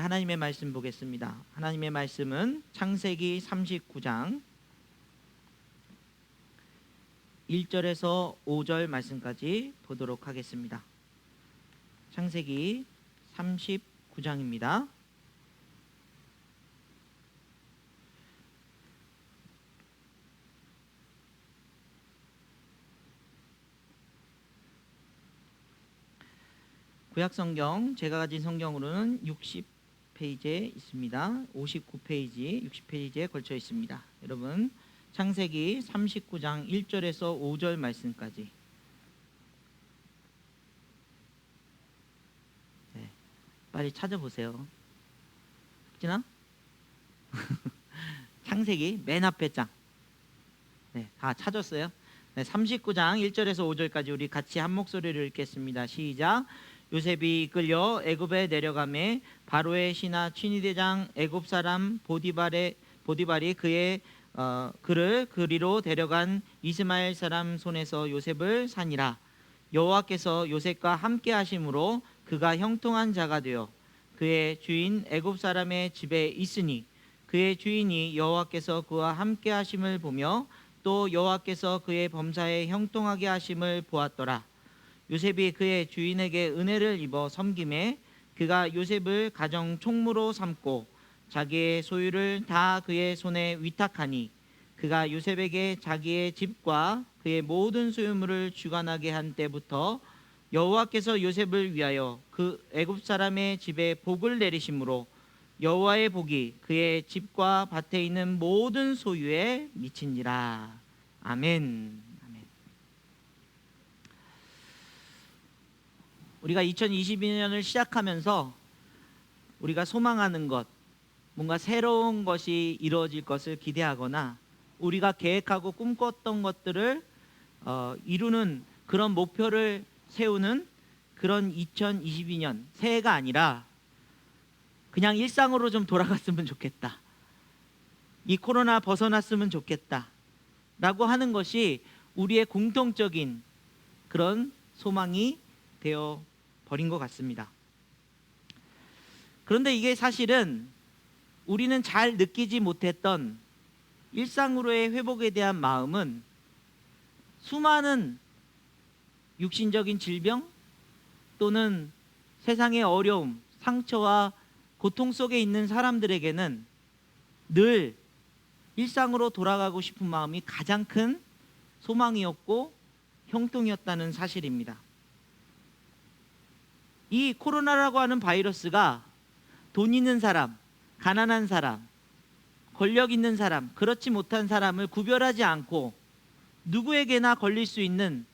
하나님의 말씀 보겠습니다. 하나님의 말씀은 창세기 39장 1절에서 5절 말씀까지 보도록 하겠습니다. 창세기 39장입니다. 구약성경 제가 가진 성경으로는 60페이지에 있습니다. 59페이지, 60페이지에 걸쳐 있습니다. 여러분 창세기 39장 1절에서 5절 말씀까지 빨리 찾아보세요. 흑진아? 창세기 맨 앞에 장. 다 찾았어요? 39장 1절에서 5절까지 우리 같이 한 목소리를 읽겠습니다. 시작. 요셉이 이끌려 애굽에 내려가매 바로의 신하 취니대장 애굽 사람 보디발이 그를 그리로 데려간 이스마엘 사람 손에서 요셉을 사니라. 여호와께서 요셉과 함께 하심으로 그가 형통한 자가 되어 그의 주인 애굽 사람의 집에 있으니 그의 주인이 여호와께서 그와 함께 하심을 보며 또 여호와께서 그의 범사에 형통하게 하심을 보았더라. 요셉이 그의 주인에게 은혜를 입어 섬김에 그가 요셉을 가정 총무로 삼고 자기의 소유를 다 그의 손에 위탁하니 그가 요셉에게 자기의 집과 그의 모든 소유물을 주관하게 한 때부터 여호와께서 요셉을 위하여 그 애굽 사람의 집에 복을 내리심으로 여호와의 복이 그의 집과 밭에 있는 모든 소유에 미친지라. 아멘. 우리가 2022년을 시작하면서 우리가 소망하는 것, 뭔가 새로운 것이 이루어질 것을 기대하거나 우리가 계획하고 꿈꿨던 것들을 이루는 그런 목표를 세우는 그런 2022년 새해가 아니라 그냥 일상으로 좀 돌아갔으면 좋겠다, 이 코로나 벗어났으면 좋겠다 라고 하는 것이 우리의 공통적인 그런 소망이 되어 버린 것 같습니다. 그런데 이게 사실은 우리는 잘 느끼지 못했던 일상으로의 회복에 대한 마음은 수많은 육신적인 질병 또는 세상의 어려움, 상처와 고통 속에 있는 사람들에게는 늘 일상으로 돌아가고 싶은 마음이 가장 큰 소망이었고 형통이었다는 사실입니다. 이 코로나라고 하는 바이러스가 돈 있는 사람, 가난한 사람, 권력 있는 사람, 그렇지 못한 사람을 구별하지 않고 누구에게나 걸릴 수 있는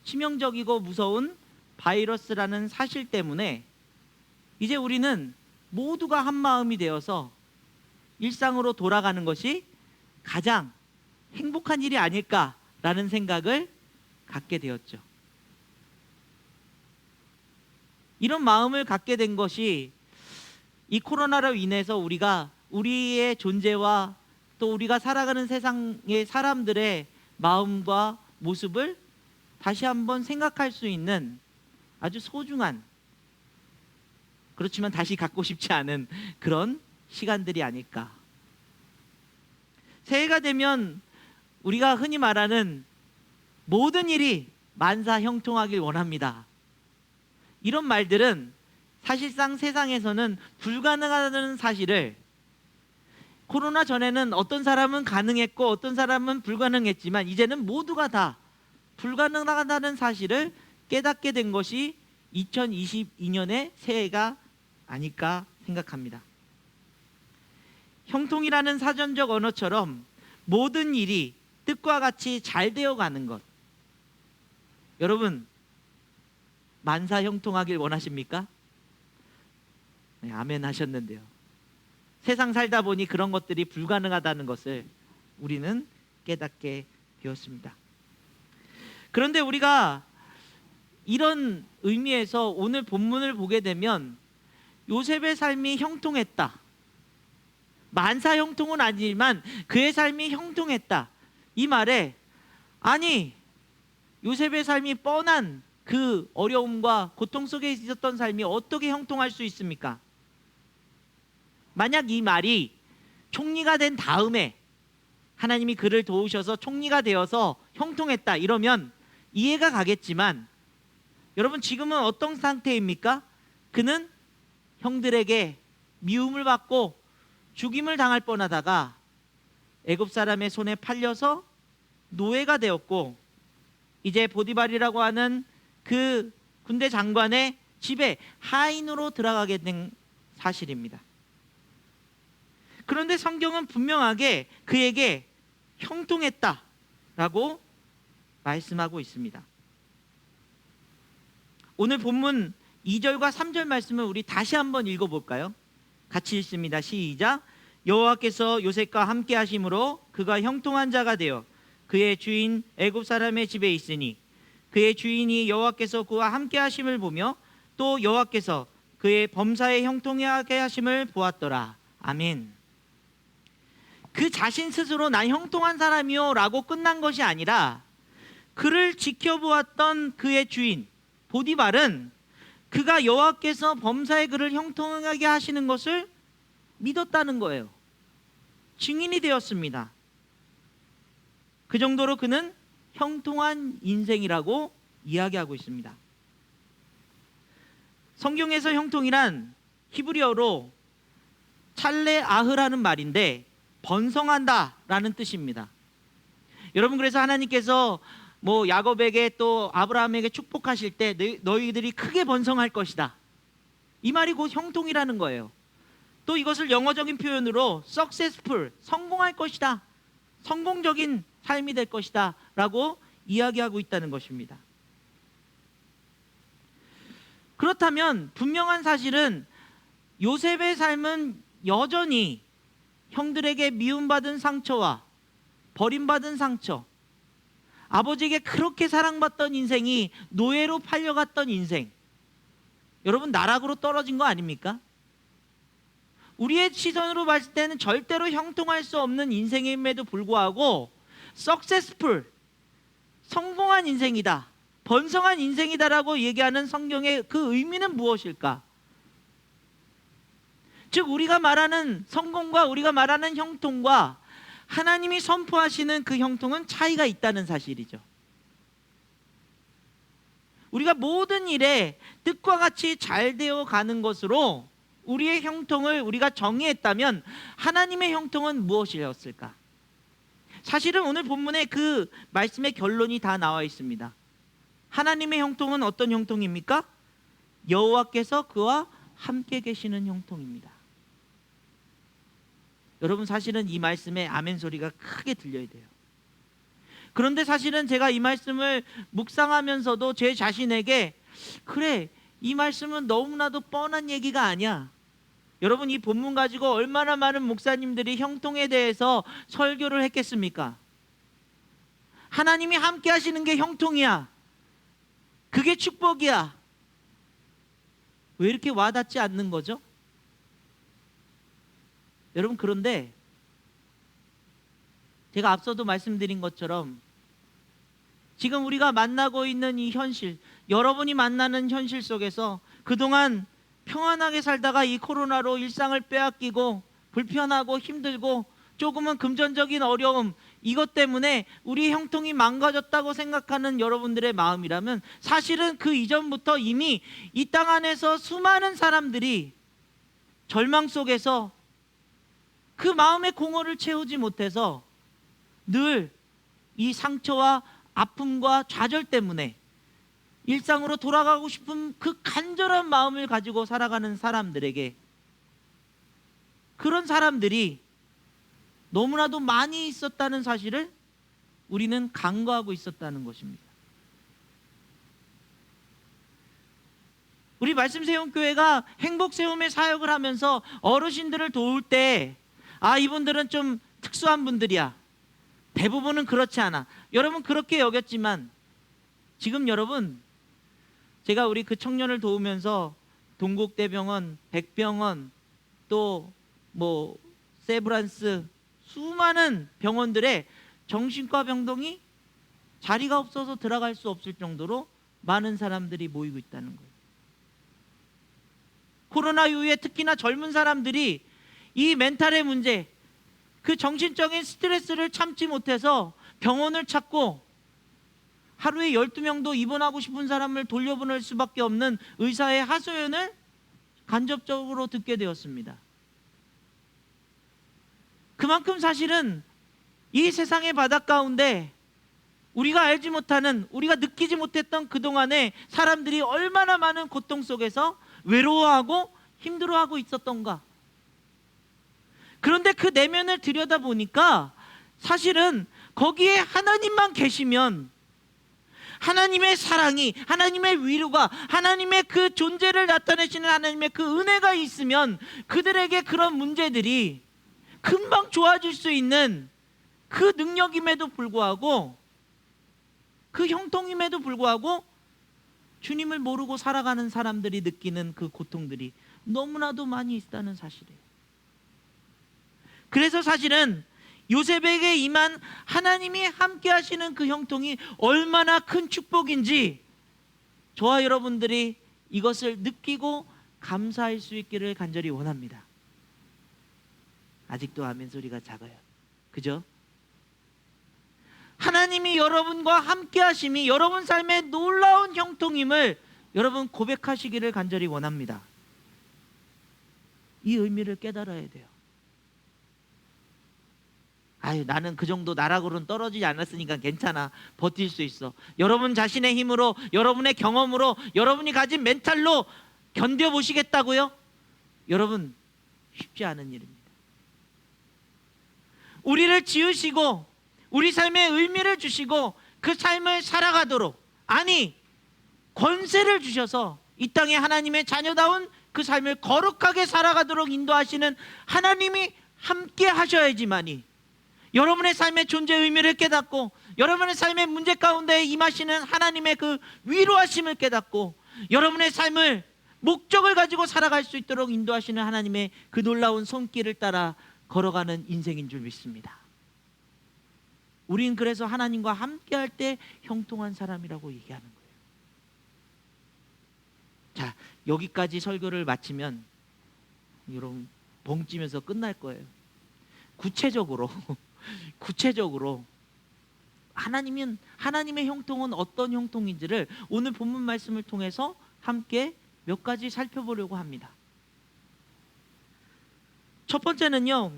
치명적이고 무서운 바이러스라는 사실 때문에 이제 우리는 모두가 한 마음이 되어서 일상으로 돌아가는 것이 가장 행복한 일이 아닐까라는 생각을 갖게 되었죠. 이런 마음을 갖게 된 것이 이 코로나로 인해서 우리가 우리의 존재와 또 우리가 살아가는 세상의 사람들의 마음과 모습을 다시 한번 생각할 수 있는 아주 소중한, 그렇지만 다시 갖고 싶지 않은 그런 시간들이 아닐까. 새해가 되면 우리가 흔히 말하는 모든 일이 만사 형통하길 원합니다, 이런 말들은 사실상 세상에서는 불가능하다는 사실을, 코로나 전에는 어떤 사람은 가능했고 어떤 사람은 불가능했지만 이제는 모두가 다 불가능하다는 사실을 깨닫게 된 것이 2022년의 새해가 아닐까 생각합니다. 형통이라는 사전적 언어처럼 모든 일이 뜻과 같이 잘 되어가는 것, 여러분 만사 형통하길 원하십니까? 네, 아멘 하셨는데요. 세상 살다 보니 그런 것들이 불가능하다는 것을 우리는 깨닫게 되었습니다. 그런데 우리가 이런 의미에서 오늘 본문을 보게 되면 요셉의 삶이 형통했다, 만사 형통은 아니지만 그의 삶이 형통했다, 이 말에 아니 요셉의 삶이 뻔한 그 어려움과 고통 속에 있었던 삶이 어떻게 형통할 수 있습니까? 만약 이 말이 총리가 된 다음에 하나님이 그를 도우셔서 총리가 되어서 형통했다 이러면 이해가 가겠지만, 여러분 지금은 어떤 상태입니까? 그는 형들에게 미움을 받고 죽임을 당할 뻔하다가 애굽 사람의 손에 팔려서 노예가 되었고, 이제 보디발이라고 하는 그 군대 장관의 집에 하인으로 들어가게 된 사실입니다. 그런데 성경은 분명하게 그에게 형통했다라고 말씀하고 있습니다. 오늘 본문 2절과 3절 말씀을 우리 다시 한번 읽어볼까요? 같이 읽습니다. 시작. 여호와께서 요셉과 함께 하심으로 그가 형통한 자가 되어 그의 주인 애굽 사람의 집에 있으니 그의 주인이 여호와께서 그와 함께 하심을 보며 또 여호와께서 그의 범사에 형통하게 하심을 보았더라. 아멘. 그 자신 스스로 난 형통한 사람이요 라고 끝난 것이 아니라, 그를 지켜보았던 그의 주인 보디발은 그가 여호와께서 범사에 그를 형통하게 하시는 것을 믿었다는 거예요. 증인이 되었습니다. 그 정도로 그는 형통한 인생이라고 이야기하고 있습니다. 성경에서 형통이란 히브리어로 찰레아흐라는 말인데 번성한다 라는 뜻입니다. 여러분, 그래서 하나님께서 야곱에게 또 아브라함에게 축복하실 때 너희들이 크게 번성할 것이다, 이 말이 곧 형통이라는 거예요. 또 이것을 영어적인 표현으로 successful, 성공할 것이다, 성공적인 삶이 될 것이다 라고 이야기하고 있다는 것입니다. 그렇다면 분명한 사실은 요셉의 삶은 여전히 형들에게 미움받은 상처와 버림받은 상처, 아버지에게 그렇게 사랑받던 인생이 노예로 팔려갔던 인생, 여러분 나락으로 떨어진 거 아닙니까? 우리의 시선으로 봤을 때는 절대로 형통할 수 없는 인생임에도 불구하고 successful, 성공한 인생이다, 번성한 인생이다라고 얘기하는 성경의 그 의미는 무엇일까? 즉 우리가 말하는 성공과 우리가 말하는 형통과 하나님이 선포하시는 그 형통은 차이가 있다는 사실이죠. 우리가 모든 일에 뜻과 같이 잘 되어 가는 것으로 우리의 형통을 우리가 정의했다면 하나님의 형통은 무엇이었을까? 사실은 오늘 본문에 그 말씀의 결론이 다 나와 있습니다. 하나님의 형통은 어떤 형통입니까? 여호와께서 그와 함께 계시는 형통입니다. 여러분, 사실은 이 말씀에 아멘 소리가 크게 들려야 돼요. 그런데 사실은 제가 이 말씀을 묵상하면서도 제 자신에게, 그래, 이 말씀은 너무나도 뻔한 얘기가 아니야. 여러분, 이 본문 가지고 얼마나 많은 목사님들이 형통에 대해서 설교를 했겠습니까? 하나님이 함께 하시는 게 형통이야, 그게 축복이야. 왜 이렇게 와닿지 않는 거죠? 여러분, 그런데 제가 앞서도 말씀드린 것처럼 지금 우리가 만나고 있는 이 현실, 여러분이 만나는 현실 속에서 그동안 평안하게 살다가 이 코로나로 일상을 빼앗기고 불편하고 힘들고 조금은 금전적인 어려움, 이것 때문에 우리 형통이 망가졌다고 생각하는 여러분들의 마음이라면, 사실은 그 이전부터 이미 이 땅 안에서 수많은 사람들이 절망 속에서 그 마음의 공허를 채우지 못해서 늘 이 상처와 아픔과 좌절 때문에 일상으로 돌아가고 싶은 그 간절한 마음을 가지고 살아가는 사람들에게, 그런 사람들이 너무나도 많이 있었다는 사실을 우리는 간과하고 있었다는 것입니다. 우리 말씀세움교회가 행복세움의 사역을 하면서 어르신들을 도울 때, 이분들은 좀 특수한 분들이야, 대부분은 그렇지 않아, 여러분 그렇게 여겼지만, 지금 여러분, 제가 우리 그 청년을 도우면서 동국대병원, 백병원, 또 세브란스, 수많은 병원들의 정신과 병동이 자리가 없어서 들어갈 수 없을 정도로 많은 사람들이 모이고 있다는 거예요. 코로나 이후에 특히나 젊은 사람들이 이 멘탈의 문제, 그 정신적인 스트레스를 참지 못해서 병원을 찾고 하루에 12명도 입원하고 싶은 사람을 돌려보낼 수밖에 없는 의사의 하소연을 간접적으로 듣게 되었습니다. 그만큼 사실은 이 세상의 바닥 가운데 우리가 알지 못하는, 우리가 느끼지 못했던 그동안에 사람들이 얼마나 많은 고통 속에서 외로워하고 힘들어하고 있었던가. 그런데 그 내면을 들여다보니까 사실은 거기에 하나님만 계시면, 하나님의 사랑이, 하나님의 위로가, 하나님의 그 존재를 나타내시는 하나님의 그 은혜가 있으면 그들에게 그런 문제들이 금방 좋아질 수 있는 그 능력임에도 불구하고, 그 형통임에도 불구하고 주님을 모르고 살아가는 사람들이 느끼는 그 고통들이 너무나도 많이 있다는 사실이에요. 그래서 사실은 요셉에게 임한 하나님이 함께 하시는 그 형통이 얼마나 큰 축복인지 저와 여러분들이 이것을 느끼고 감사할 수 있기를 간절히 원합니다. 아직도 아멘 소리가 작아요. 그죠? 하나님이 여러분과 함께 하심이 여러분 삶의 놀라운 형통임을 여러분 고백하시기를 간절히 원합니다. 이 의미를 깨달아야 돼요. 아유, 나는 그 정도 나락으로는 떨어지지 않았으니까 괜찮아, 버틸 수 있어. 여러분 자신의 힘으로, 여러분의 경험으로, 여러분이 가진 멘탈로 견뎌보시겠다고요? 여러분, 쉽지 않은 일입니다. 우리를 지으시고 우리 삶에 의미를 주시고 그 삶을 살아가도록, 아니 권세를 주셔서 이 땅에 하나님의 자녀다운 그 삶을 거룩하게 살아가도록 인도하시는 하나님이 함께 하셔야지만이 여러분의 삶의 존재 의미를 깨닫고 여러분의 삶의 문제 가운데 임하시는 하나님의 그 위로하심을 깨닫고 여러분의 삶을 목적을 가지고 살아갈 수 있도록 인도하시는 하나님의 그 놀라운 손길을 따라 걸어가는 인생인 줄 믿습니다. 우린 그래서 하나님과 함께 할 때 형통한 사람이라고 얘기하는 거예요. 자, 여기까지 설교를 마치면 여러분 벙찌면서 끝날 거예요. 구체적으로 하나님의 형통은 어떤 형통인지를 오늘 본문 말씀을 통해서 함께 몇 가지 살펴보려고 합니다. 첫 번째는요,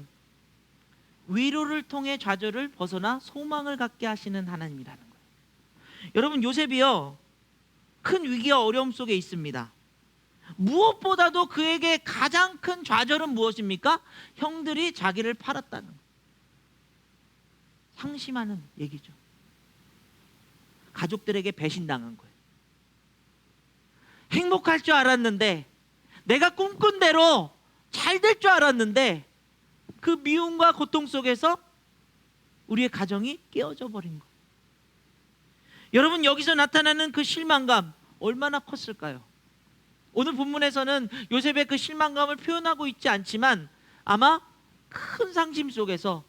위로를 통해 좌절을 벗어나 소망을 갖게 하시는 하나님이라는 거예요. 여러분, 요셉이요 큰 위기와 어려움 속에 있습니다. 무엇보다도 그에게 가장 큰 좌절은 무엇입니까? 형들이 자기를 팔았다는 거예요. 상심하는 얘기죠. 가족들에게 배신당한 거예요. 행복할 줄 알았는데, 내가 꿈꾼 대로 잘 될 줄 알았는데 그 미움과 고통 속에서 우리의 가정이 깨어져 버린 거예요. 여러분, 여기서 나타나는 그 실망감 얼마나 컸을까요? 오늘 본문에서는 요셉의 그 실망감을 표현하고 있지 않지만 아마 큰 상심 속에서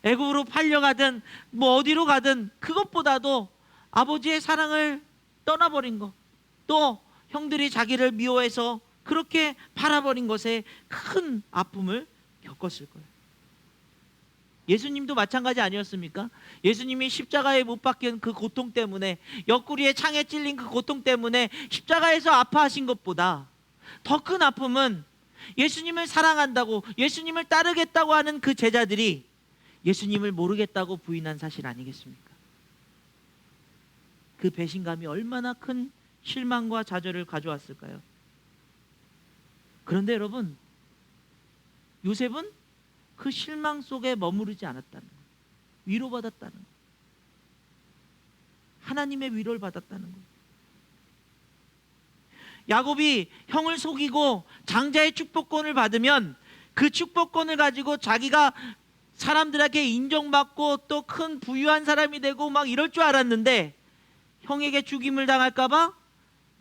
애굽으로 팔려가든 뭐 어디로 가든 그것보다도 아버지의 사랑을 떠나버린 것, 또 형들이 자기를 미워해서 그렇게 팔아버린 것에 큰 아픔을 겪었을 거예요. 예수님도 마찬가지 아니었습니까? 예수님이 십자가에 못 박힌 그 고통 때문에, 옆구리에 창에 찔린 그 고통 때문에 십자가에서 아파하신 것보다 더 큰 아픔은 예수님을 사랑한다고, 예수님을 따르겠다고 하는 그 제자들이 예수님을 모르겠다고 부인한 사실 아니겠습니까? 그 배신감이 얼마나 큰 실망과 좌절을 가져왔을까요? 그런데 여러분, 요셉은 그 실망 속에 머무르지 않았다는 거예요. 위로받았다는 거예요. 하나님의 위로를 받았다는 거예요. 야곱이 형을 속이고 장자의 축복권을 받으면 그 축복권을 가지고 자기가 사람들에게 인정받고 또 큰 부유한 사람이 되고 막 이럴 줄 알았는데 형에게 죽임을 당할까 봐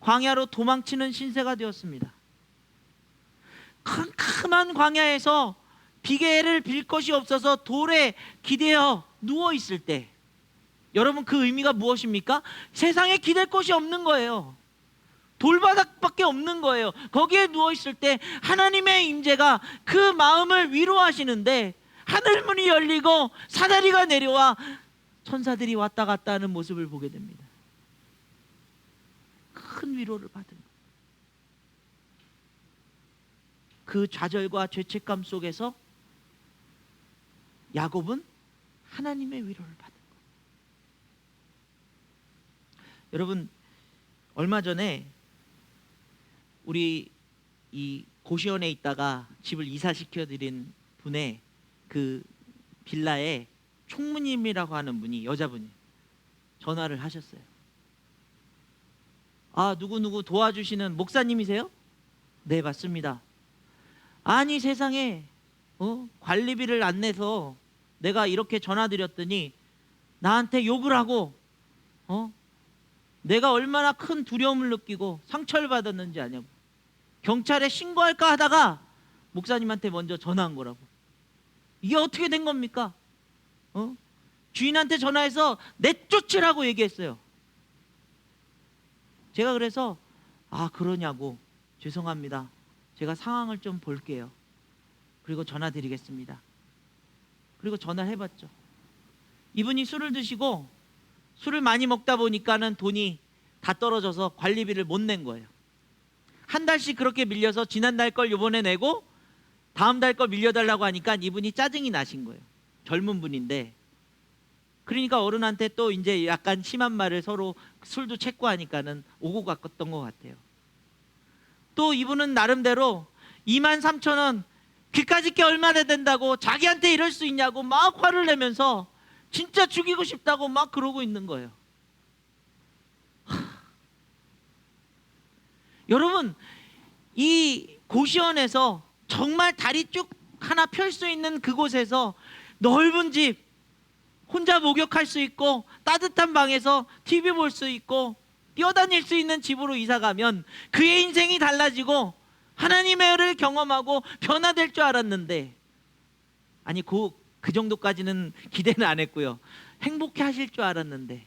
광야로 도망치는 신세가 되었습니다. 캄캄한 광야에서 비계를 빌 것이 없어서 돌에 기대어 누워 있을 때, 여러분 그 의미가 무엇입니까? 세상에 기댈 곳이 없는 거예요. 돌바닥밖에 없는 거예요. 거기에 누워 있을 때 하나님의 임재가 그 마음을 위로하시는데 하늘문이 열리고 사다리가 내려와 천사들이 왔다 갔다 하는 모습을 보게 됩니다. 큰 위로를 받은 거예요. 그 좌절과 죄책감 속에서 야곱은 하나님의 위로를 받은 거예요. 여러분, 얼마 전에 우리 이 고시원에 있다가 집을 이사시켜 드린 분의 그 빌라에 총무님이라고 하는 분이, 여자분이 전화를 하셨어요. 아, 누구누구 도와주시는 목사님이세요? 네, 맞습니다. 아니, 세상에 관리비를 안 내서 내가 이렇게 전화 드렸더니 나한테 욕을 하고 내가 얼마나 큰 두려움을 느끼고 상처를 받았는지 아냐고. 경찰에 신고할까 하다가 목사님한테 먼저 전화한 거라고. 이게 어떻게 된 겁니까? 주인한테 전화해서 내쫓으라고 얘기했어요. 제가 그래서 그러냐고, 죄송합니다, 제가 상황을 좀 볼게요, 그리고 전화 드리겠습니다. 그리고 전화를 해봤죠. 이분이 술을 드시고 술을 많이 먹다 보니까는 돈이 다 떨어져서 관리비를 못 낸 거예요. 한 달씩 그렇게 밀려서 지난달 걸 요번에 내고 다음 달 걸 밀려달라고 하니까 이분이 짜증이 나신 거예요. 젊은 분인데. 그러니까 어른한테 또 이제 약간 심한 말을 서로, 술도 체코하니까는 오고 갔던 것 같아요. 또 이분은 나름대로 23,000원 귀까지 게 얼마나 된다고 자기한테 이럴 수 있냐고 막 화를 내면서 진짜 죽이고 싶다고 막 그러고 있는 거예요. 여러분, 이 고시원에서 정말 다리 쭉 하나 펼 수 있는 그곳에서 넓은 집, 혼자 목욕할 수 있고 따뜻한 방에서 TV 볼 수 있고 뛰어다닐 수 있는 집으로 이사가면 그의 인생이 달라지고 하나님의 은혜를 경험하고 변화될 줄 알았는데, 아니 그 정도까지는 기대는 안 했고요. 행복해 하실 줄 알았는데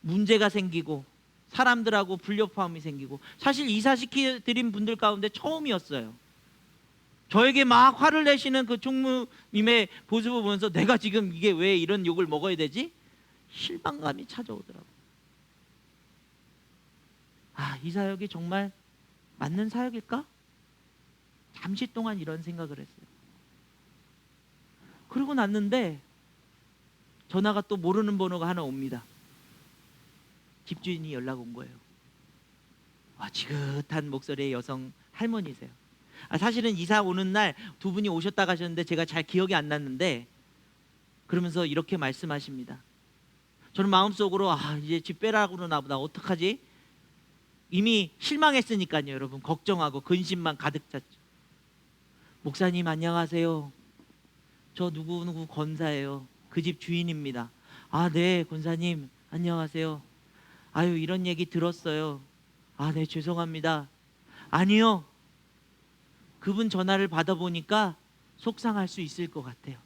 문제가 생기고 사람들하고 불협화음이 생기고, 사실 이사시켜 드린 분들 가운데 처음이었어요. 저에게 막 화를 내시는 그 총무님의 모습을 보면서 내가 지금 이게 왜 이런 욕을 먹어야 되지? 실망감이 찾아오더라고요. 이 사역이 정말 맞는 사역일까? 잠시 동안 이런 생각을 했어요. 그러고 났는데 전화가 또 모르는 번호가 하나 옵니다. 집주인이 연락 온 거예요. 지긋한 목소리의 여성 할머니세요. 사실은 이사 오는 날 두 분이 오셨다 가셨는데 제가 잘 기억이 안 났는데, 그러면서 이렇게 말씀하십니다. 저는 마음속으로 이제 집 빼라고 그러나 보다, 어떡하지? 이미 실망했으니까요. 여러분, 걱정하고 근심만 가득 찼죠. 목사님 안녕하세요, 저 누구누구 권사예요. 그 집 주인입니다. 네, 권사님 안녕하세요. 이런 얘기 들었어요. 네, 죄송합니다. 아니요, 그분 전화를 받아보니까 속상할 수 있을 것 같아요.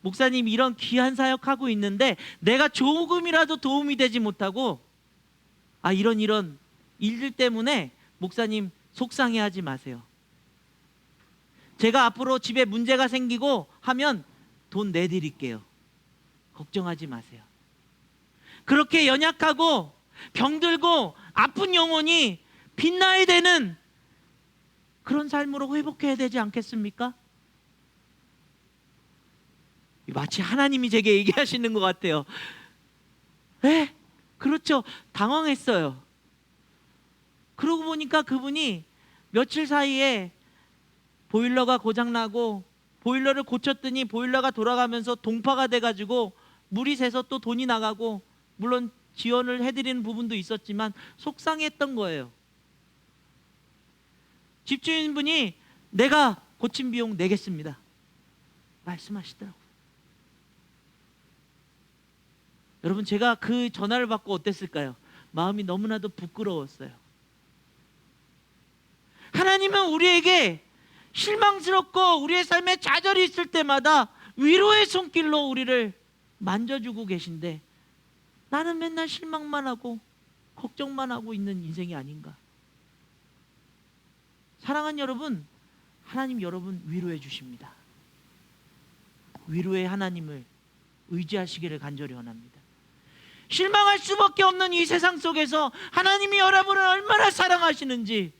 목사님, 이런 귀한 사역하고 있는데 내가 조금이라도 도움이 되지 못하고 이런 일들 때문에 목사님 속상해하지 마세요. 제가 앞으로 집에 문제가 생기고 하면 돈 내드릴게요. 걱정하지 마세요. 그렇게 연약하고 병들고 아픈 영혼이 빛나야 되는 그런 삶으로 회복해야 되지 않겠습니까? 마치 하나님이 제게 얘기하시는 것 같아요. 네, 그렇죠. 당황했어요. 그러고 보니까 그분이 며칠 사이에 보일러가 고장나고 보일러를 고쳤더니 보일러가 돌아가면서 동파가 돼가지고 물이 새서 또 돈이 나가고, 물론 지원을 해드리는 부분도 있었지만 속상했던 거예요. 집주인분이 내가 고친 비용 내겠습니다 말씀하시더라고요. 여러분, 제가 그 전화를 받고 어땠을까요? 마음이 너무나도 부끄러웠어요. 하나님은 우리에게 실망스럽고 우리의 삶에 좌절이 있을 때마다 위로의 손길로 우리를 만져주고 계신데, 나는 맨날 실망만 하고 걱정만 하고 있는 인생이 아닌가. 사랑하는 여러분, 하나님 여러분 위로해 주십니다. 위로의 하나님을 의지하시기를 간절히 원합니다. 실망할 수밖에 없는 이 세상 속에서 하나님이 여러분을 얼마나 사랑하시는지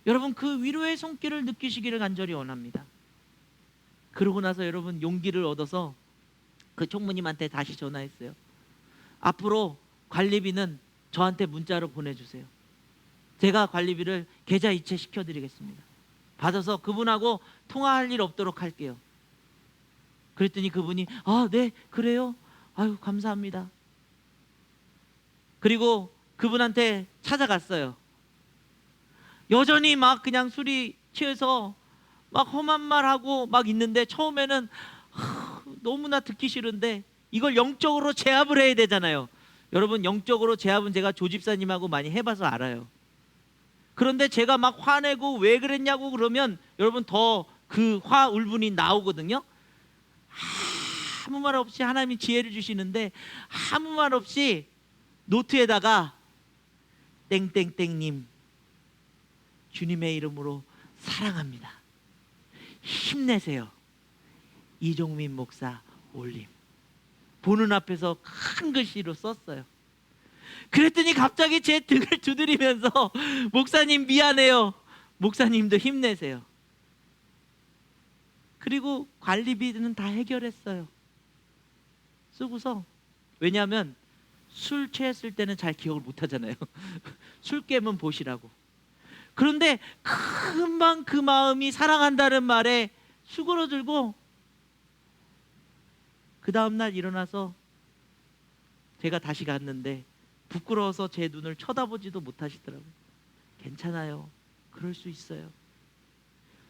여러분 그 위로의 손길을 느끼시기를 간절히 원합니다. 그러고 나서 여러분 용기를 얻어서 그 총무님한테 다시 전화했어요. 앞으로 관리비는 저한테 문자로 보내주세요. 제가 관리비를 계좌 이체 시켜드리겠습니다. 받아서 그분하고 통화할 일 없도록 할게요. 그랬더니 그분이 네 그래요? 아유 감사합니다. 그리고 그분한테 찾아갔어요. 여전히 막 그냥 술이 취해서 막 험한 말하고 막 있는데 처음에는 너무나 듣기 싫은데 이걸 영적으로 제압을 해야 되잖아요. 여러분 영적으로 제압은 제가 조집사님하고 많이 해봐서 알아요. 그런데 제가 막 화내고 왜 그랬냐고 그러면 여러분 더 그 화 울분이 나오거든요. 아무 말 없이 하나님이 지혜를 주시는데 아무 말 없이 노트에다가 땡땡땡님 주님의 이름으로 사랑합니다. 힘내세요. 이종민 목사 올림. 보는 앞에서 큰 글씨로 썼어요. 그랬더니 갑자기 제 등을 두드리면서 목사님 미안해요. 목사님도 힘내세요. 그리고 관리비는 다 해결했어요. 쓰고서 왜냐하면 술 취했을 때는 잘 기억을 못 하잖아요. 술 깨면 보시라고. 그런데 금방 그 마음이 사랑한다는 말에 수그러들고 그 다음날 일어나서 제가 다시 갔는데 부끄러워서 제 눈을 쳐다보지도 못하시더라고요. 괜찮아요. 그럴 수 있어요.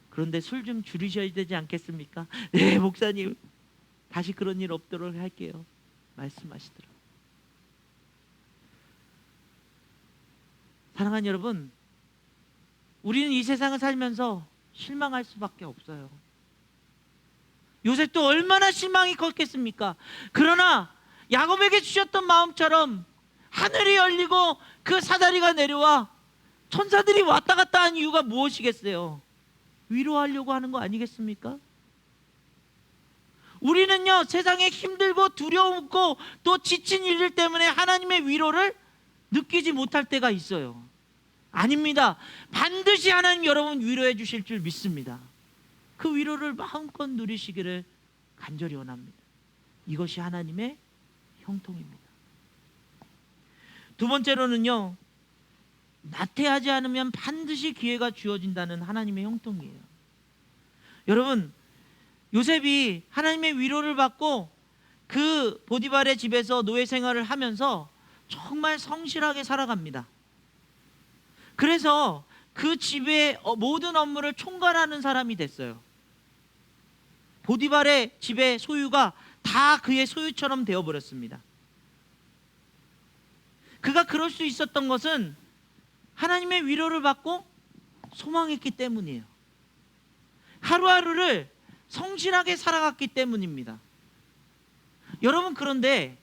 그런데 술 좀 줄이셔야 되지 않겠습니까? 네 목사님 다시 그런 일 없도록 할게요. 말씀하시더라고요. 사랑하는 여러분, 우리는 이 세상을 살면서 실망할 수밖에 없어요. 요셉도 얼마나 실망이 컸겠습니까? 그러나 야곱에게 주셨던 마음처럼 하늘이 열리고 그 사다리가 내려와 천사들이 왔다 갔다 한 이유가 무엇이겠어요? 위로하려고 하는 거 아니겠습니까? 우리는요 세상에 힘들고 두려움고 또 지친 일들 때문에 하나님의 위로를 느끼지 못할 때가 있어요. 아닙니다. 반드시 하나님 여러분 위로해 주실 줄 믿습니다. 그 위로를 마음껏 누리시기를 간절히 원합니다. 이것이 하나님의 형통입니다. 두 번째로는요, 나태하지 않으면 반드시 기회가 주어진다는 하나님의 형통이에요. 여러분, 요셉이 하나님의 위로를 받고 그 보디발의 집에서 노예 생활을 하면서 정말 성실하게 살아갑니다. 그래서 그 집의 모든 업무를 총괄하는 사람이 됐어요. 보디발의 집의 소유가 다 그의 소유처럼 되어버렸습니다. 그가 그럴 수 있었던 것은 하나님의 위로를 받고 소망했기 때문이에요. 하루하루를 성실하게 살아갔기 때문입니다. 여러분, 그런데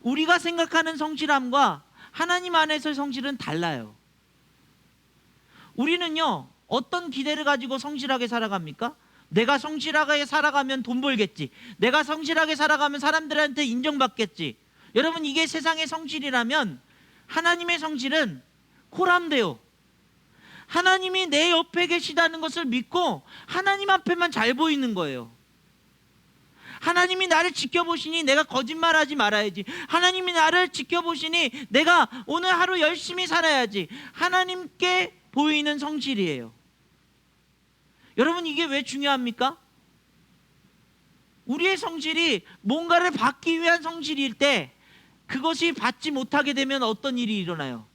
우리가 생각하는 성실함과 하나님 안에서의 성실은 달라요. 우리는요, 어떤 기대를 가지고 성실하게 살아갑니까? 내가 성실하게 살아가면 돈 벌겠지. 내가 성실하게 살아가면 사람들한테 인정받겠지. 여러분, 이게 세상의 성실이라면 하나님의 성실은 코람데요. 하나님이 내 옆에 계시다는 것을 믿고 하나님 앞에만 잘 보이는 거예요. 하나님이 나를 지켜보시니 내가 거짓말하지 말아야지. 하나님이 나를 지켜보시니 내가 오늘 하루 열심히 살아야지. 하나님께 보이는 성실이에요. 여러분, 이게 왜 중요합니까? 우리의 성실이 뭔가를 받기 위한 성실일 때 그것이 받지 못하게 되면 어떤 일이 일어나요?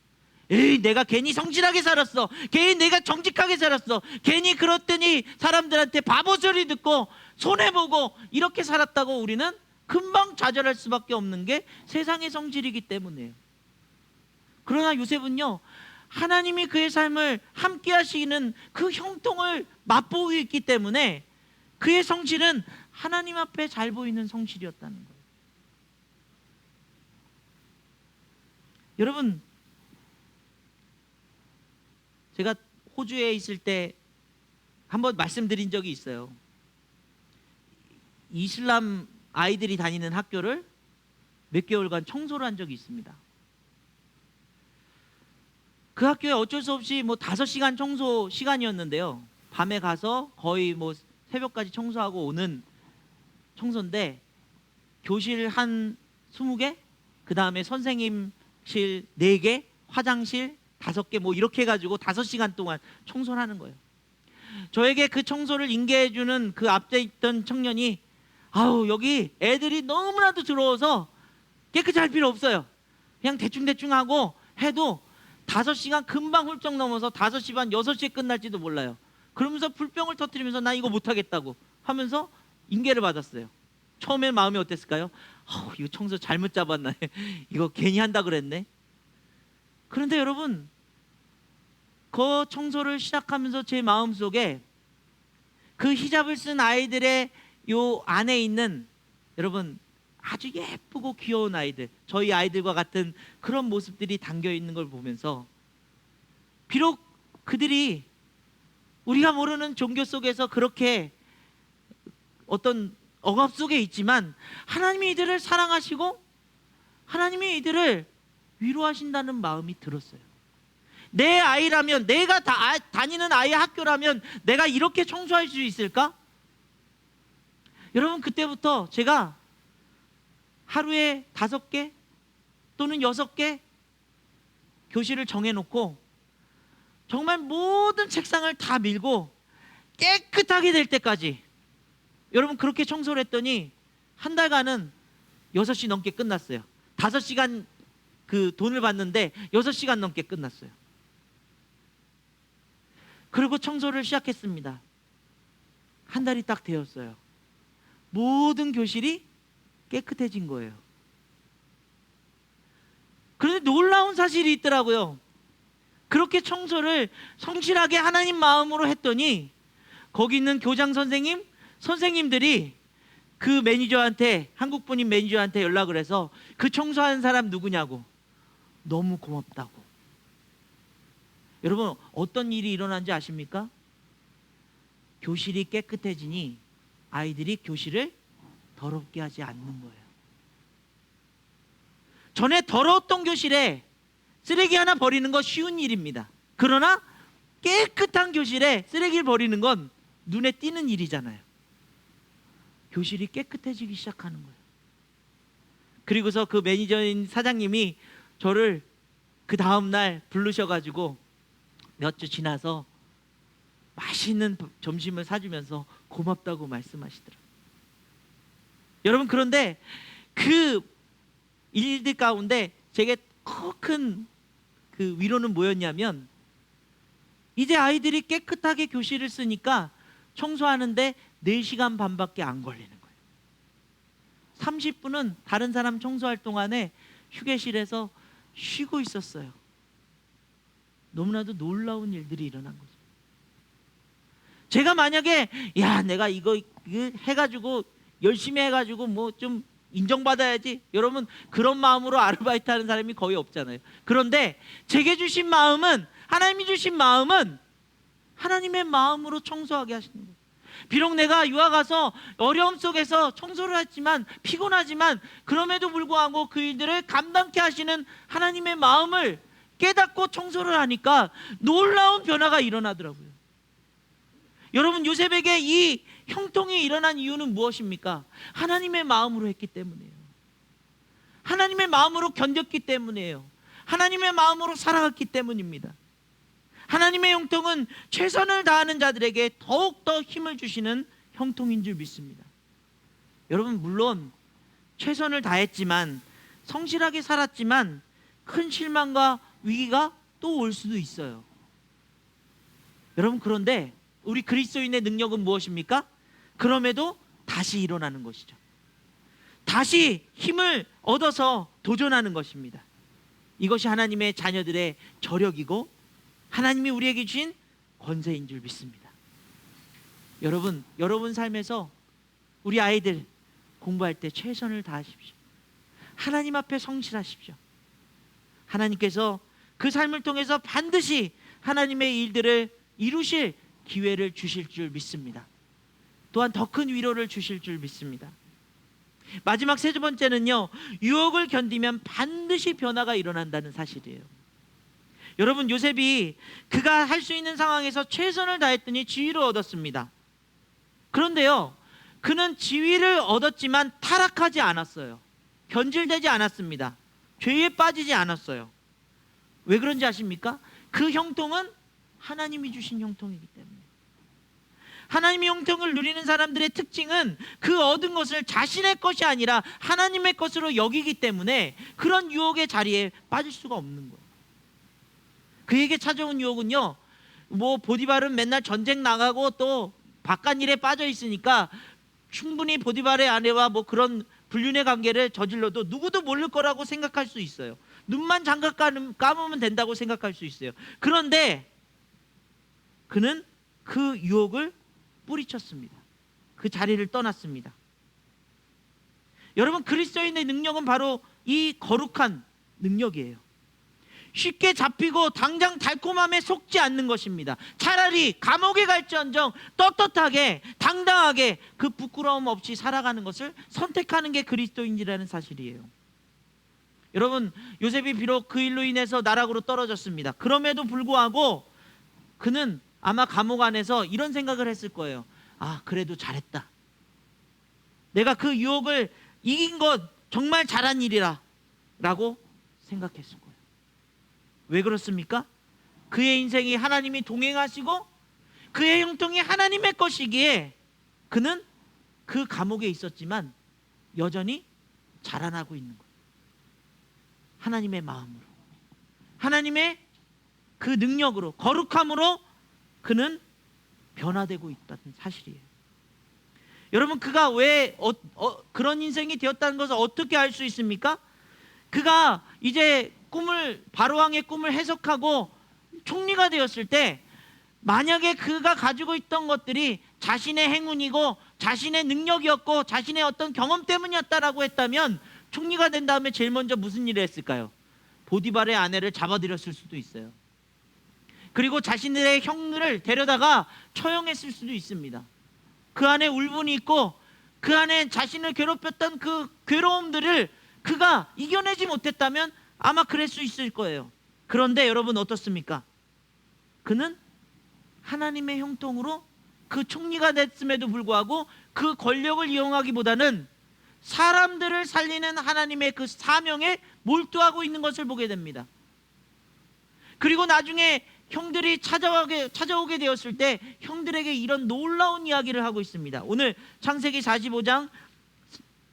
에이, 내가 괜히 성실하게 살았어. 괜히 내가 정직하게 살았어. 괜히 그랬더니 사람들한테 바보 소리 듣고 손해보고 이렇게 살았다고 우리는 금방 좌절할 수밖에 없는 게 세상의 성질이기 때문이에요. 그러나 요셉은요, 하나님이 그의 삶을 함께 하시는 그 형통을 맛보고 있기 때문에 그의 성실은 하나님 앞에 잘 보이는 성실이었다는 거예요. 여러분, 제가 호주에 있을 때 한번 말씀드린 적이 있어요. 이슬람 아이들이 다니는 학교를 몇 개월간 청소를 한 적이 있습니다. 그 학교에 어쩔 수 없이 뭐 5시간 청소 시간이었는데요. 밤에 가서 거의 뭐 새벽까지 청소하고 오는 청소인데, 교실 한 20개, 그 다음에 선생님실 4개, 화장실 5개, 뭐 이렇게 해가지고 5시간 동안 청소를 하는 거예요. 저에게 그 청소를 인계해주는 그 앞에 있던 청년이, 아우 여기 애들이 너무나도 더러워서 깨끗이 할 필요 없어요. 그냥 대충대충 하고 해도 5시간 금방 훌쩍 넘어서 5시 반, 6시에 끝날지도 몰라요. 그러면서 불병을 터뜨리면서 나 이거 못하겠다고 하면서 인계를 받았어요. 처음에 마음이 어땠을까요? 이거 청소 잘못 잡았나? 이거 괜히 한다 그랬네. 그런데 여러분, 그 청소를 시작하면서 제 마음속에 그 히잡을 쓴 아이들의 요 안에 있는, 여러분, 아주 예쁘고 귀여운 아이들, 저희 아이들과 같은 그런 모습들이 담겨 있는 걸 보면서, 비록 그들이 우리가 모르는 종교 속에서 그렇게 어떤 억압 속에 있지만 하나님이 이들을 사랑하시고 하나님이 이들을 위로하신다는 마음이 들었어요. 내 아이라면, 내가 다니는 아이 학교라면 내가 이렇게 청소할 수 있을까? 여러분, 그때부터 제가 하루에 5개 또는 6개 교실을 정해놓고 정말 모든 책상을 다 밀고 깨끗하게 될 때까지, 여러분, 그렇게 청소를 했더니 한 달간은 6시 넘게 끝났어요. 5시간 그 돈을 받는데 6시간 넘게 끝났어요. 그리고 청소를 시작했습니다. 한 달이 딱 되었어요. 모든 교실이 깨끗해진 거예요. 그런데 놀라운 사실이 있더라고요. 그렇게 청소를 성실하게 하나님 마음으로 했더니 거기 있는 교장 선생님, 선생님들이 그 매니저한테, 한국분인 매니저한테 연락을 해서 그 청소하는 사람 누구냐고, 너무 고맙다고. 여러분, 어떤 일이 일어난지 아십니까? 교실이 깨끗해지니 아이들이 교실을 더럽게 하지 않는 거예요. 전에 더러웠던 교실에 쓰레기 하나 버리는 거 쉬운 일입니다. 그러나 깨끗한 교실에 쓰레기를 버리는 건 눈에 띄는 일이잖아요. 교실이 깨끗해지기 시작하는 거예요. 그리고서 그 매니저인 사장님이 저를 그 다음날 부르셔가지고 몇 주 지나서 맛있는 점심을 사주면서 고맙다고 말씀하시더라고요. 여러분, 그런데 그 일들 가운데 제게 큰 그 위로는 뭐였냐면, 이제 아이들이 깨끗하게 교실을 쓰니까 청소하는데 4시간 반밖에 안 걸리는 거예요. 30분은 다른 사람 청소할 동안에 휴게실에서 쉬고 있었어요. 너무나도 놀라운 일들이 일어난 거죠. 제가 만약에 내가 이거 해가지고 열심히 해가지고 뭐 좀 인정받아야지, 여러분, 그런 마음으로 아르바이트 하는 사람이 거의 없잖아요. 그런데 제게 주신 마음은, 하나님이 주신 마음은 하나님의 마음으로 청소하게 하시는 거예요. 비록 내가 유학 가서 어려움 속에서 청소를 했지만, 피곤하지만, 그럼에도 불구하고 그 일들을 감당케 하시는 하나님의 마음을 깨닫고 청소를 하니까 놀라운 변화가 일어나더라고요. 여러분, 요셉에게 이 형통이 일어난 이유는 무엇입니까? 하나님의 마음으로 했기 때문이에요. 하나님의 마음으로 견뎠기 때문이에요. 하나님의 마음으로 살아갔기 때문입니다. 하나님의 형통은 최선을 다하는 자들에게 더욱더 힘을 주시는 형통인 줄 믿습니다. 여러분, 물론 최선을 다했지만, 성실하게 살았지만 큰 실망과 위기가 또 올 수도 있어요. 여러분, 그런데 우리 그리스도인의 능력은 무엇입니까? 그럼에도 다시 일어나는 것이죠. 다시 힘을 얻어서 도전하는 것입니다. 이것이 하나님의 자녀들의 저력이고 하나님이 우리에게 주신 권세인 줄 믿습니다. 여러분 삶에서 우리 아이들 공부할 때 최선을 다하십시오. 하나님 앞에 성실하십시오. 하나님께서 그 삶을 통해서 반드시 하나님의 일들을 이루실 기회를 주실 줄 믿습니다. 또한 더 큰 위로를 주실 줄 믿습니다. 마지막 세 번째는요, 유혹을 견디면 반드시 변화가 일어난다는 사실이에요. 여러분, 요셉이 그가 할 수 있는 상황에서 최선을 다했더니 지위를 얻었습니다. 그런데요, 그는 지위를 얻었지만 타락하지 않았어요. 변질되지 않았습니다. 죄에 빠지지 않았어요. 왜 그런지 아십니까? 그 형통은 하나님이 주신 형통이기 때문에. 하나님의 형통을 누리는 사람들의 특징은 그 얻은 것을 자신의 것이 아니라 하나님의 것으로 여기기 때문에 그런 유혹의 자리에 빠질 수가 없는 거예요. 그에게 찾아온 유혹은요, 뭐 보디발은 맨날 전쟁 나가고 또 바깥 일에 빠져 있으니까 충분히 보디발의 아내와 뭐 그런 불륜의 관계를 저질러도 누구도 모를 거라고 생각할 수 있어요. 눈만 잠깐 감으면 된다고 생각할 수 있어요. 그런데 그는 그 유혹을 뿌리쳤습니다. 그 자리를 떠났습니다. 여러분, 그리스도인의 능력은 바로 이 거룩한 능력이에요. 쉽게 잡히고 당장 달콤함에 속지 않는 것입니다. 차라리 감옥에 갈지언정 떳떳하게 당당하게 그 부끄러움 없이 살아가는 것을 선택하는 게 그리스도인이라는 사실이에요. 여러분, 요셉이 비록 그 일로 인해서 나락으로 떨어졌습니다. 그럼에도 불구하고 그는 아마 감옥 안에서 이런 생각을 했을 거예요. 아, 그래도 잘했다. 내가 그 유혹을 이긴 것 정말 잘한 일이라 라고 생각했을 거예요. 왜 그렇습니까? 그의 인생이 하나님이 동행하시고 그의 형통이 하나님의 것이기에 그는 그 감옥에 있었지만 여전히 자라나고 있는 거예요. 하나님의 마음으로, 하나님의 그 능력으로, 거룩함으로 그는 변화되고 있다는 사실이에요. 여러분, 그가 왜 그런 인생이 되었다는 것을 어떻게 알 수 있습니까? 그가 이제 바로왕의 꿈을 해석하고 총리가 되었을 때 만약에 그가 가지고 있던 것들이 자신의 행운이고 자신의 능력이었고 자신의 어떤 경험 때문이었다라고 했다면 총리가 된 다음에 제일 먼저 무슨 일을 했을까요? 보디발의 아내를 잡아들였을 수도 있어요. 그리고 자신들의 형들을 데려다가 처형했을 수도 있습니다. 그 안에 울분이 있고 그 안에 자신을 괴롭혔던 그 괴로움들을 그가 이겨내지 못했다면 아마 그럴 수 있을 거예요. 그런데 여러분, 어떻습니까? 그는 하나님의 형통으로 그 총리가 됐음에도 불구하고 그 권력을 이용하기보다는 사람들을 살리는 하나님의 그 사명에 몰두하고 있는 것을 보게 됩니다. 그리고 나중에 형들이 찾아오게 되었을 때 형들에게 이런 놀라운 이야기를 하고 있습니다. 오늘 창세기 45장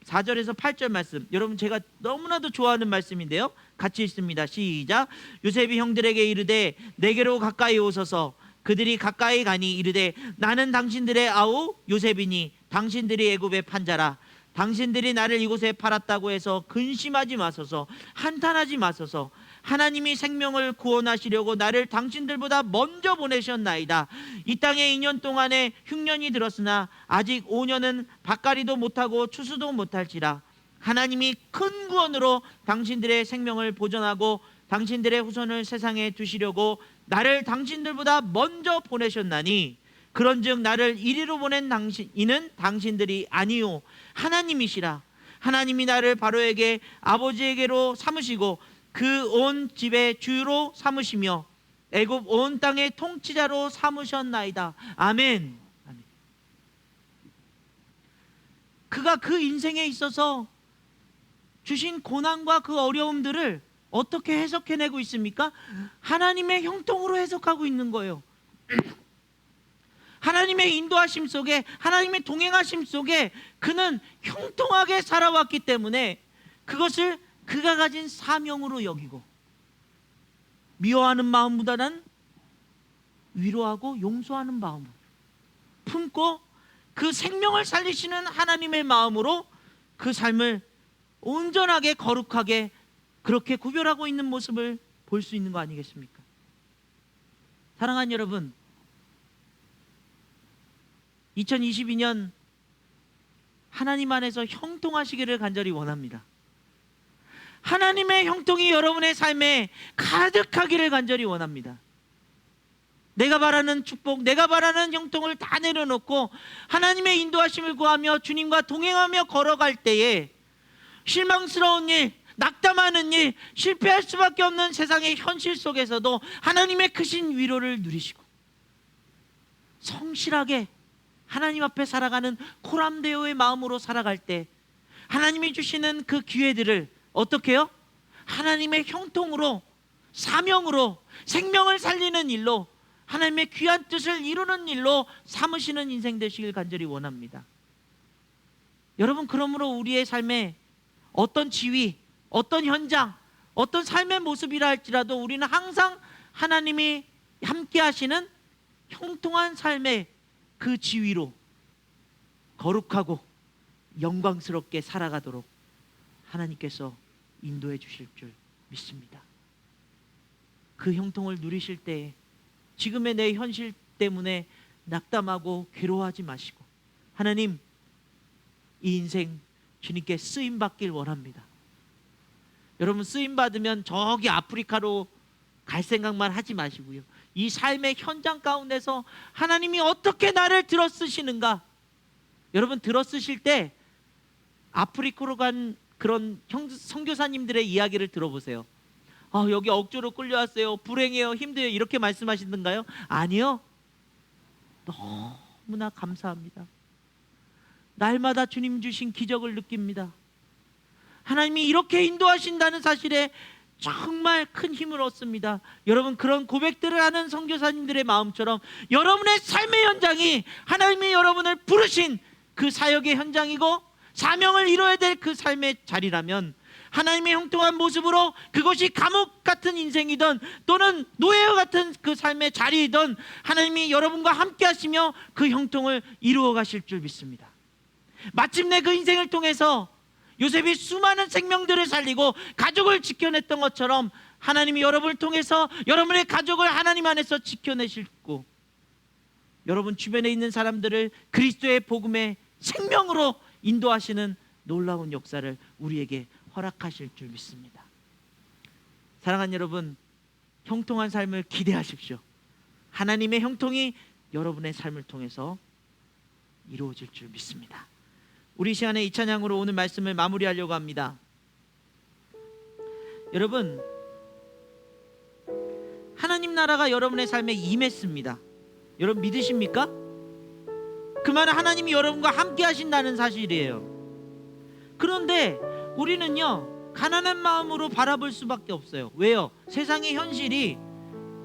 4절에서 8절 말씀, 여러분 제가 너무나도 좋아하는 말씀인데요, 같이 읽습니다. 시작. 요셉이 형들에게 이르되 내게로 가까이 오소서. 그들이 가까이 가니 이르되 나는 당신들의 아우 요셉이니 당신들이 애굽의 판자라. 당신들이 나를 이곳에 팔았다고 해서 근심하지 마소서, 한탄하지 마소서. 하나님이 생명을 구원하시려고 나를 당신들보다 먼저 보내셨나이다. 이 땅에 2년 동안에 흉년이 들었으나 아직 5년은 밭갈이도 못하고 추수도 못할지라. 하나님이 큰 구원으로 당신들의 생명을 보존하고 당신들의 후손을 세상에 두시려고 나를 당신들보다 먼저 보내셨나니 그런즉 나를 이리로 보낸 이는 당신들이 아니요 하나님이시라. 하나님이 나를 바로에게 아버지에게로 삼으시고 그 온 집의 주로 삼으시며 애굽 온 땅의 통치자로 삼으셨나이다. 아멘. 아멘. 그가 그 인생에 있어서 주신 고난과 그 어려움들을 어떻게 해석해내고 있습니까? 하나님의 형통으로 해석하고 있는 거예요. 하나님의 인도하심 속에, 하나님의 동행하심 속에 그는 형통하게 살아왔기 때문에 그것을 그가 가진 사명으로 여기고 미워하는 마음보다는 위로하고 용서하는 마음으로 품고 그 생명을 살리시는 하나님의 마음으로 그 삶을 온전하게 거룩하게 그렇게 구별하고 있는 모습을 볼 수 있는 거 아니겠습니까? 사랑하는 여러분, 2022년 하나님 안에서 형통하시기를 간절히 원합니다. 하나님의 형통이 여러분의 삶에 가득하기를 간절히 원합니다. 내가 바라는 축복, 내가 바라는 형통을 다 내려놓고 하나님의 인도하심을 구하며 주님과 동행하며 걸어갈 때에 실망스러운 일, 낙담하는 일, 실패할 수밖에 없는 세상의 현실 속에서도 하나님의 크신 위로를 누리시고 성실하게 하나님 앞에 살아가는 코람데오의 마음으로 살아갈 때 하나님이 주시는 그 기회들을 어떻게 해요? 하나님의 형통으로, 사명으로, 생명을 살리는 일로, 하나님의 귀한 뜻을 이루는 일로 삼으시는 인생 되시길 간절히 원합니다. 여러분, 그러므로 우리의 삶에 어떤 지위, 어떤 현장, 어떤 삶의 모습이라 할지라도 우리는 항상 하나님이 함께 하시는 형통한 삶의 그 지위로 거룩하고 영광스럽게 살아가도록 하나님께서 인도해 주실 줄 믿습니다. 그 형통을 누리실 때 지금의 내 현실 때문에 낙담하고 괴로워하지 마시고 하나님, 이 인생 주님께 쓰임받길 원합니다. 여러분, 쓰임받으면 저기 아프리카로 갈 생각만 하지 마시고요, 이 삶의 현장 가운데서 하나님이 어떻게 나를 들어쓰시는가, 여러분 들어쓰실 때 아프리카로 간 그런 선교사님들의 이야기를 들어보세요. 여기 억지로 끌려왔어요, 불행해요, 힘들어요, 이렇게 말씀하시던가요? 아니요. 너무나 감사합니다. 날마다 주님 주신 기적을 느낍니다. 하나님이 이렇게 인도하신다는 사실에 정말 큰 힘을 얻습니다. 여러분, 그런 고백들을 하는 선교사님들의 마음처럼 여러분의 삶의 현장이 하나님이 여러분을 부르신 그 사역의 현장이고 사명을 이뤄야 될 그 삶의 자리라면 하나님의 형통한 모습으로 그것이 감옥 같은 인생이든 또는 노예와 같은 그 삶의 자리이든 하나님이 여러분과 함께 하시며 그 형통을 이루어 가실 줄 믿습니다. 마침내 그 인생을 통해서 요셉이 수많은 생명들을 살리고 가족을 지켜냈던 것처럼 하나님이 여러분을 통해서 여러분의 가족을 하나님 안에서 지켜내시고 여러분 주변에 있는 사람들을 그리스도의 복음의 생명으로 인도하시는 놀라운 역사를 우리에게 허락하실 줄 믿습니다. 사랑하는 여러분, 형통한 삶을 기대하십시오. 하나님의 형통이 여러분의 삶을 통해서 이루어질 줄 믿습니다. 우리 시간에 이 찬양으로 오늘 말씀을 마무리하려고 합니다. 여러분, 하나님 나라가 여러분의 삶에 임했습니다. 여러분 믿으십니까? 그 말은 하나님이 여러분과 함께 하신다는 사실이에요. 그런데 우리는요, 가난한 마음으로 바라볼 수밖에 없어요. 왜요? 세상의 현실이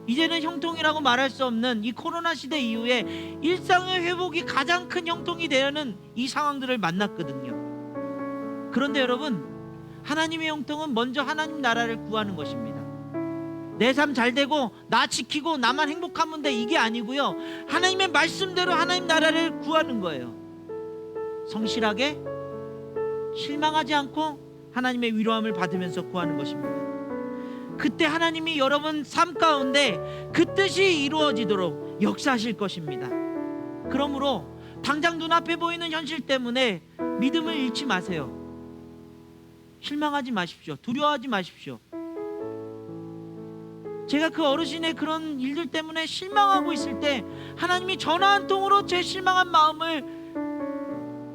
이제는 형통이라고 말할 수 없는 이 코로나 시대 이후에 일상의 회복이 가장 큰 형통이 되려는 이 상황들을 만났거든요. 그런데 여러분, 하나님의 형통은 먼저 하나님 나라를 구하는 것입니다. 내 삶 잘 되고 나 지키고 나만 행복하면 돼, 이게 아니고요, 하나님의 말씀대로 하나님 나라를 구하는 거예요. 성실하게 실망하지 않고 하나님의 위로함을 받으면서 구하는 것입니다. 그때 하나님이 여러분 삶 가운데 그 뜻이 이루어지도록 역사하실 것입니다. 그러므로 당장 눈앞에 보이는 현실 때문에 믿음을 잃지 마세요. 실망하지 마십시오. 두려워하지 마십시오. 제가 그 어르신의 그런 일들 때문에 실망하고 있을 때 하나님이 전화 한 통으로 제 실망한 마음을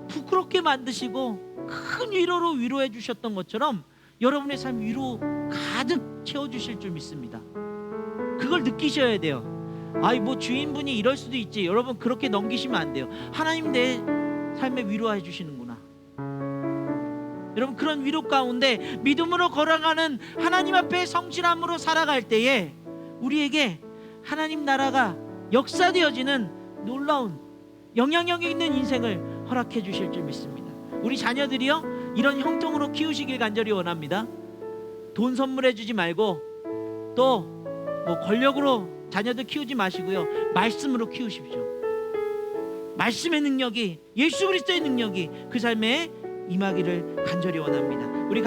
부끄럽게 만드시고 큰 위로로 위로해 주셨던 것처럼 여러분의 삶 위로 가득 채워주실 줄 믿습니다. 그걸 느끼셔야 돼요. 뭐 주인분이 이럴 수도 있지, 여러분 그렇게 넘기시면 안 돼요. 하나님 내 삶에 위로해 주시는구나. 여러분, 그런 위로 가운데 믿음으로 걸어가는 하나님 앞에 성실함으로 살아갈 때에 우리에게 하나님 나라가 역사되어지는 놀라운 영향력 있는 인생을 허락해 주실 줄 믿습니다. 우리 자녀들이요, 이런 형통으로 키우시길 간절히 원합니다. 돈 선물해 주지 말고 또 권력으로 자녀들 키우지 마시고요, 말씀으로 키우십시오. 말씀의 능력이, 예수 그리스도의 능력이 그 삶에 임하기를 간절히 원합니다. 우리